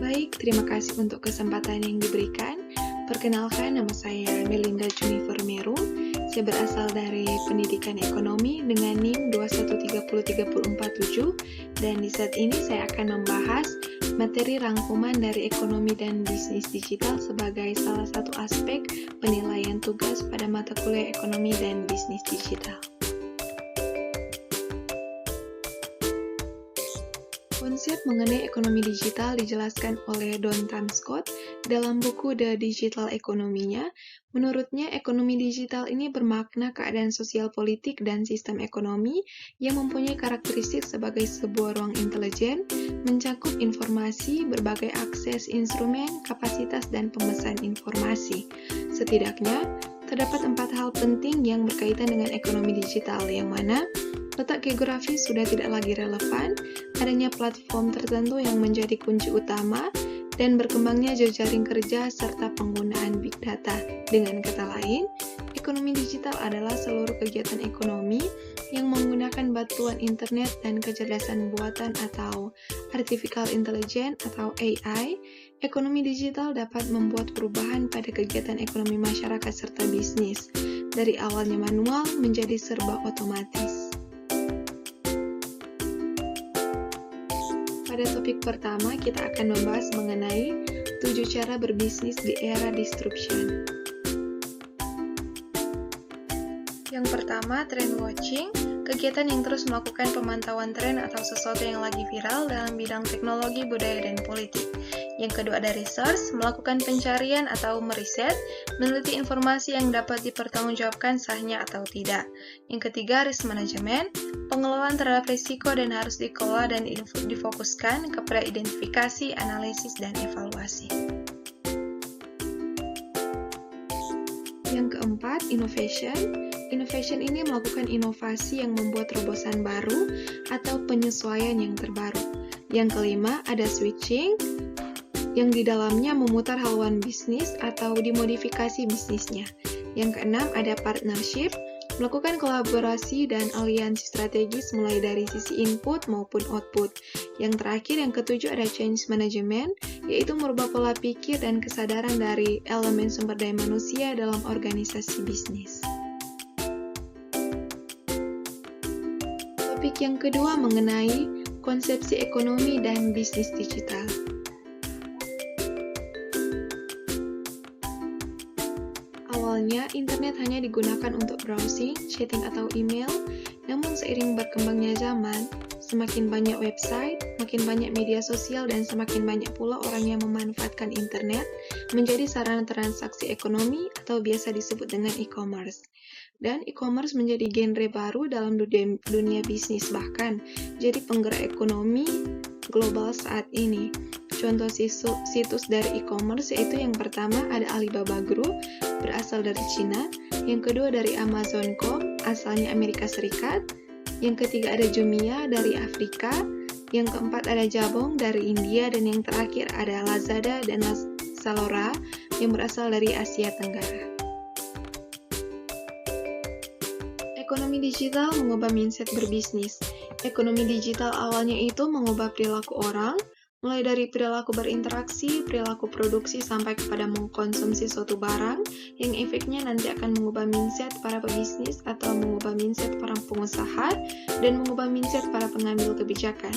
Baik, terima kasih untuk kesempatan yang diberikan. Perkenalkan, nama saya Melinda Junifer Meru. Saya berasal dari Pendidikan Ekonomi dengan NIM 2130347 dan di saat ini saya akan membahas materi rangkuman dari ekonomi dan bisnis digital sebagai salah satu aspek penilaian tugas pada mata kuliah ekonomi dan bisnis digital. Konsep mengenai ekonomi digital dijelaskan oleh Don Tamscott dalam buku The Digital Economy-nya. Menurutnya, ekonomi digital ini bermakna keadaan sosial politik dan sistem ekonomi yang mempunyai karakteristik sebagai sebuah ruang intelijen, mencakup informasi, berbagai akses instrumen, kapasitas, dan pemesan informasi. Setidaknya, terdapat 4 hal penting yang berkaitan dengan ekonomi digital, yang mana letak geografis sudah tidak lagi relevan, adanya platform tertentu yang menjadi kunci utama, dan berkembangnya jejaring kerja serta penggunaan big data. Dengan kata lain, ekonomi digital adalah seluruh kegiatan ekonomi yang menggunakan bantuan internet dan kecerdasan buatan atau artificial intelligence atau AI. Ekonomi digital dapat membuat perubahan pada kegiatan ekonomi masyarakat serta bisnis, dari awalnya manual menjadi serba otomatis. Pada topik pertama, kita akan membahas mengenai 7 cara berbisnis di era disruption. Yang pertama, trend watching, kegiatan yang terus melakukan pemantauan tren atau sesuatu yang lagi viral dalam bidang teknologi, budaya, dan politik. Yang kedua ada research, melakukan pencarian atau meriset, meneliti informasi yang dapat dipertanggungjawabkan sahnya atau tidak. Yang ketiga risk management, pengelolaan terhadap risiko dan harus dikelola dan difokuskan kepada identifikasi, analisis, dan evaluasi. Yang keempat, innovation. Innovation ini melakukan inovasi yang membuat terobosan baru atau penyesuaian yang terbaru. Yang kelima, ada switching, yang di dalamnya memutar haluan bisnis atau dimodifikasi bisnisnya. Yang keenam, ada partnership, melakukan kolaborasi dan aliansi strategis mulai dari sisi input maupun output. Yang terakhir, yang ketujuh, ada change management, yaitu merubah pola pikir dan kesadaran dari elemen sumber daya manusia dalam organisasi bisnis. Topik yang kedua mengenai konsepsi ekonomi dan bisnis digital. Awalnya, internet hanya digunakan untuk browsing, chatting, atau email, namun seiring berkembangnya zaman, semakin banyak website, makin banyak media sosial, dan semakin banyak pula orang yang memanfaatkan internet menjadi sarana transaksi ekonomi atau biasa disebut dengan e-commerce. Dan e-commerce menjadi genre baru dalam dunia bisnis, bahkan jadi penggerak ekonomi global saat ini. Contoh situs dari e-commerce yaitu yang pertama ada Alibaba Group, berasal dari Cina, yang kedua dari Amazon.com, asalnya Amerika Serikat, yang ketiga ada Jumia dari Afrika, yang keempat ada Jabong dari India, dan yang terakhir ada Lazada dan Zalora yang berasal dari Asia Tenggara. Ekonomi digital mengubah mindset berbisnis. Ekonomi digital awalnya itu mengubah perilaku orang, mulai dari perilaku berinteraksi, perilaku produksi, sampai kepada mengkonsumsi suatu barang, yang efeknya nanti akan mengubah mindset para pebisnis atau mengubah mindset para pengusaha, dan mengubah mindset para pengambil kebijakan.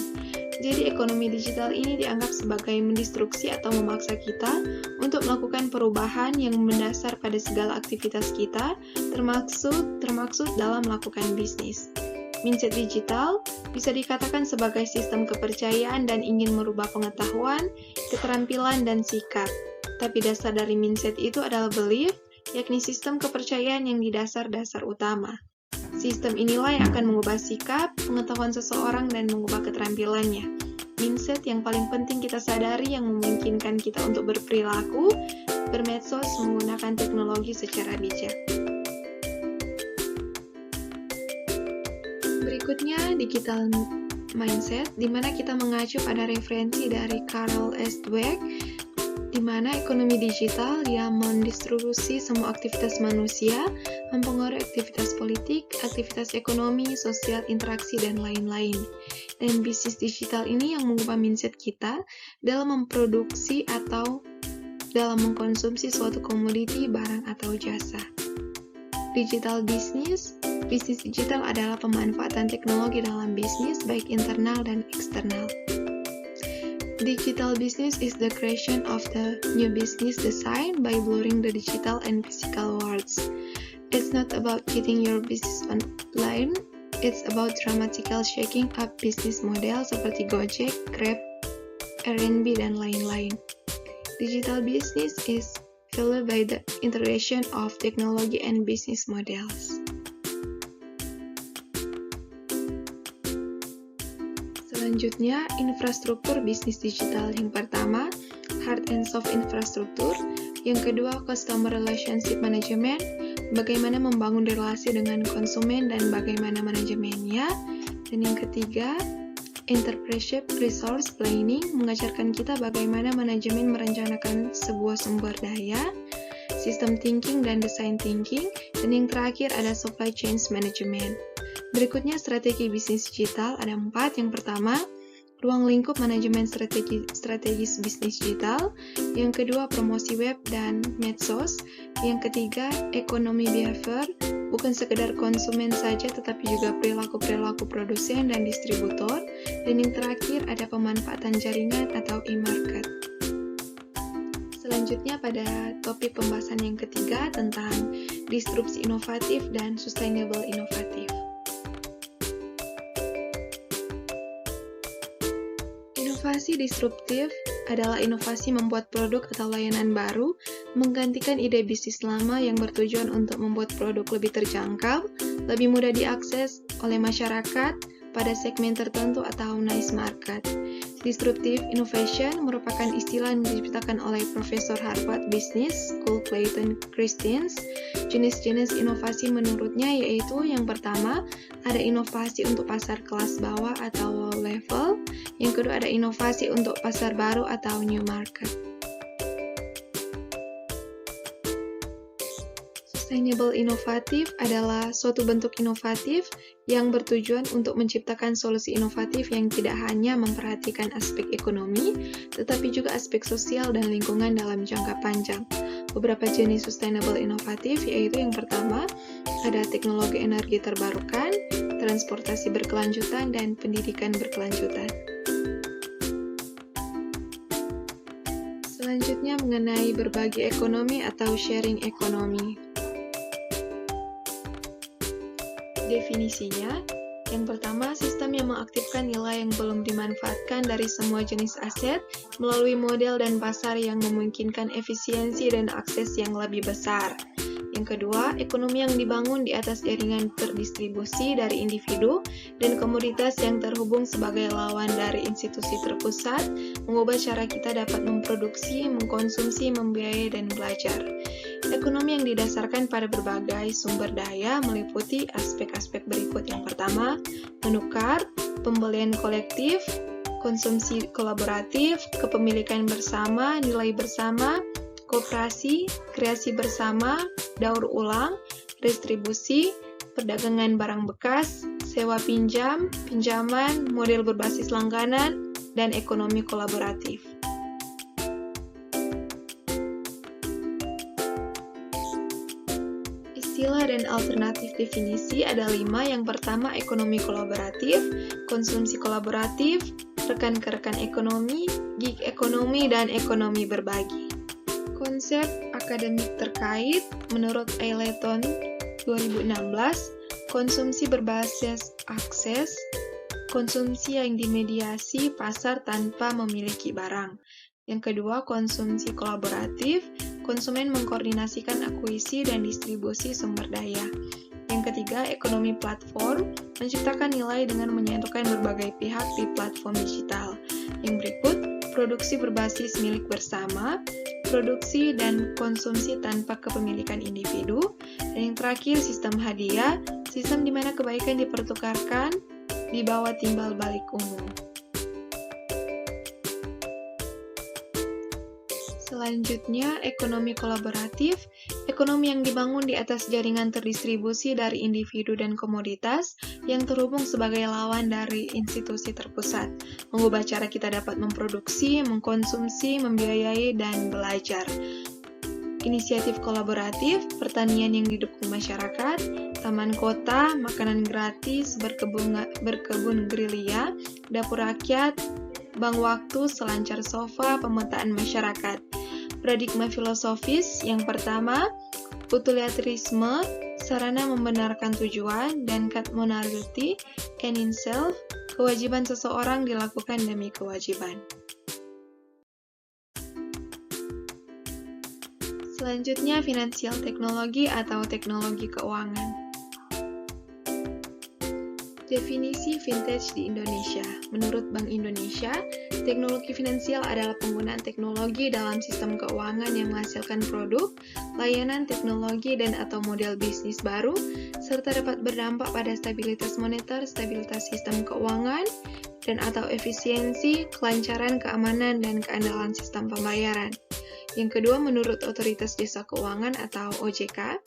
Jadi ekonomi digital ini dianggap sebagai mendistruksi atau memaksa kita untuk melakukan perubahan yang mendasar pada segala aktivitas kita, termaksud dalam melakukan bisnis. Mindset digital bisa dikatakan sebagai sistem kepercayaan dan ingin merubah pengetahuan, keterampilan, dan sikap. Tapi dasar dari mindset itu adalah belief, yakni sistem kepercayaan yang didasar-dasar utama. Sistem inilah yang akan mengubah sikap, pengetahuan seseorang, dan mengubah keterampilannya. Mindset yang paling penting kita sadari yang memungkinkan kita untuk berperilaku, bermedsos, menggunakan teknologi secara bijak. Berikutnya, digital mindset, di mana kita mengacu pada referensi dari Carl S. Dweck, di di mana ekonomi digital yang mendistribusi semua aktivitas manusia, mempengaruhi aktivitas politik, aktivitas ekonomi, sosial, interaksi, dan lain-lain. Dan bisnis digital ini yang mengubah mindset kita dalam memproduksi atau dalam mengkonsumsi suatu komoditi, barang, atau jasa. Digital business digital adalah pemanfaatan teknologi dalam bisnis, baik internal dan eksternal. Digital business is the creation of the new business design by blurring the digital and physical worlds. It's not about getting your business online, it's about dramatically shaking up business model seperti Gojek, Grab, Airbnb, dan lain-lain. Digital business is fueled by the integration of technology and business models. Selanjutnya, infrastruktur bisnis digital. Yang pertama, hard and soft infrastruktur. Yang kedua, customer relationship management, bagaimana membangun relasi dengan konsumen dan bagaimana manajemennya. Dan yang ketiga, entrepreneurship resource planning, mengajarkan kita bagaimana manajemen merencanakan sebuah sumber daya, system thinking dan design thinking. Dan yang terakhir ada supply chain management. Berikutnya strategi bisnis digital, ada 4. Yang pertama, ruang lingkup manajemen strategis bisnis digital. Yang kedua, promosi web dan medsos. Yang ketiga, ekonomi behavior, bukan sekedar konsumen saja tetapi juga perilaku-perilaku produsen dan distributor. Dan yang terakhir, ada pemanfaatan jaringan atau e-market. Selanjutnya pada topik pembahasan yang ketiga tentang disrupsi inovatif dan sustainable inovatif. Inovasi disruptif adalah inovasi membuat produk atau layanan baru, menggantikan ide bisnis lama yang bertujuan untuk membuat produk lebih terjangkau, lebih mudah diakses oleh masyarakat pada segmen tertentu atau niche market. Disruptive innovation merupakan istilah yang diciptakan oleh Profesor Harvard Business School Clayton Christensen. Jenis-jenis inovasi menurutnya yaitu yang pertama, ada inovasi untuk pasar kelas bawah atau low level. Yang kedua, ada inovasi untuk pasar baru atau new market. Sustainable inovatif adalah suatu bentuk inovatif yang bertujuan untuk menciptakan solusi inovatif yang tidak hanya memperhatikan aspek ekonomi, tetapi juga aspek sosial dan lingkungan dalam jangka panjang. Beberapa jenis sustainable inovatif yaitu yang pertama, ada teknologi energi terbarukan, transportasi berkelanjutan, dan pendidikan berkelanjutan. Selanjutnya mengenai berbagi ekonomi atau sharing ekonomi. Definisinya, yang pertama, sistem yang mengaktifkan nilai yang belum dimanfaatkan dari semua jenis aset melalui model dan pasar yang memungkinkan efisiensi dan akses yang lebih besar. Yang kedua, ekonomi yang dibangun di atas jaringan terdistribusi dari individu dan komoditas yang terhubung sebagai lawan dari institusi terpusat, mengubah cara kita dapat memproduksi, mengkonsumsi, membiayai, dan belajar. Ekonomi yang didasarkan pada berbagai sumber daya meliputi aspek-aspek berikut. Yang pertama, menukar, pembelian kolektif, konsumsi kolaboratif, kepemilikan bersama, nilai bersama, koperasi, kreasi bersama, daur ulang, distribusi, perdagangan barang bekas, sewa pinjam, pinjaman, model berbasis langganan, dan ekonomi kolaboratif. Istilah dan alternatif definisi ada 5. Yang pertama, ekonomi kolaboratif, konsumsi kolaboratif, rekan ke rekan ekonomi, gig ekonomi, dan ekonomi berbagi. Konsep akademik terkait, menurut Eileton 2016, konsumsi berbasis akses, konsumsi yang dimediasi pasar tanpa memiliki barang. Yang kedua, konsumsi kolaboratif, konsumen mengkoordinasikan akuisisi dan distribusi sumber daya. Yang ketiga, ekonomi platform, menciptakan nilai dengan menyatukan berbagai pihak di platform digital. Yang berikut, produksi berbasis milik bersama, produksi dan konsumsi tanpa kepemilikan individu. Dan yang terakhir, sistem hadiah, sistem di mana kebaikan dipertukarkan di bawah timbal balik umum. Selanjutnya, ekonomi kolaboratif, ekonomi yang dibangun di atas jaringan terdistribusi dari individu dan komoditas yang terhubung sebagai lawan dari institusi terpusat, mengubah cara kita dapat memproduksi, mengkonsumsi, membiayai, dan belajar. Inisiatif kolaboratif, pertanian yang didukung masyarakat, taman kota, makanan gratis, berkebun gerilya, dapur rakyat, bank waktu, selancar sofa, pemetaan masyarakat. Paradigma filosofis yang pertama, utilitarisme, sarana membenarkan tujuan, dan cut monarchy, end in self, kewajiban seseorang dilakukan demi kewajiban. Selanjutnya, finansial teknologi atau teknologi keuangan. Definisi vintage di Indonesia. Menurut Bank Indonesia, teknologi finansial adalah penggunaan teknologi dalam sistem keuangan yang menghasilkan produk, layanan, teknologi, dan atau model bisnis baru, serta dapat berdampak pada stabilitas moneter, stabilitas sistem keuangan, dan atau efisiensi, kelancaran, keamanan, dan keandalan sistem pembayaran. Yang kedua, menurut Otoritas Jasa Keuangan atau OJK,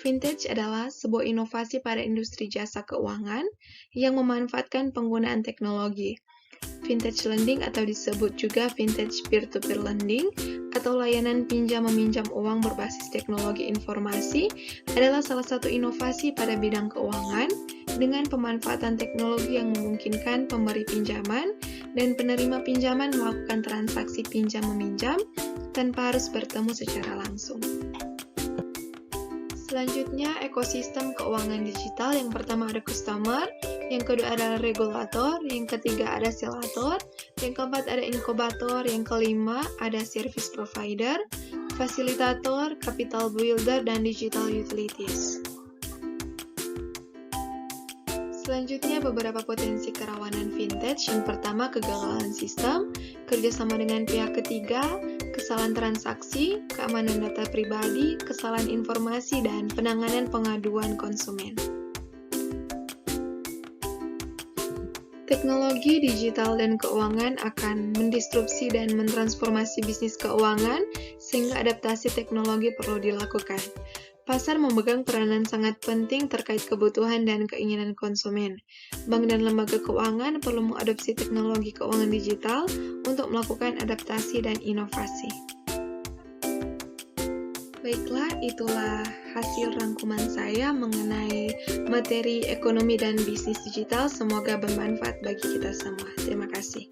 vintage adalah sebuah inovasi pada industri jasa keuangan yang memanfaatkan penggunaan teknologi. Vintage lending atau disebut juga vintage peer-to-peer lending atau layanan pinjam-meminjam uang berbasis teknologi informasi adalah salah satu inovasi pada bidang keuangan dengan pemanfaatan teknologi yang memungkinkan pemberi pinjaman dan penerima pinjaman melakukan transaksi pinjam-meminjam tanpa harus bertemu secara langsung. Selanjutnya, ekosistem keuangan digital. Yang pertama ada customer, yang kedua adalah regulator, yang ketiga ada selator, yang keempat ada inkubator, yang kelima ada service provider, fasilitator, capital builder, dan digital utilities. Selanjutnya, beberapa potensi kerawanan vintage. Yang pertama, kegagalan sistem, kerjasama dengan pihak ketiga, kesalahan transaksi, keamanan data pribadi, kesalahan informasi, dan penanganan pengaduan konsumen. Teknologi digital dan keuangan akan mendisrupsi dan mentransformasi bisnis keuangan, sehingga adaptasi teknologi perlu dilakukan. Pasar memegang peranan sangat penting terkait kebutuhan dan keinginan konsumen. Bank dan lembaga keuangan perlu mengadopsi teknologi keuangan digital untuk melakukan adaptasi dan inovasi. Baiklah, itulah hasil rangkuman saya mengenai materi ekonomi dan bisnis digital. Semoga bermanfaat bagi kita semua. Terima kasih.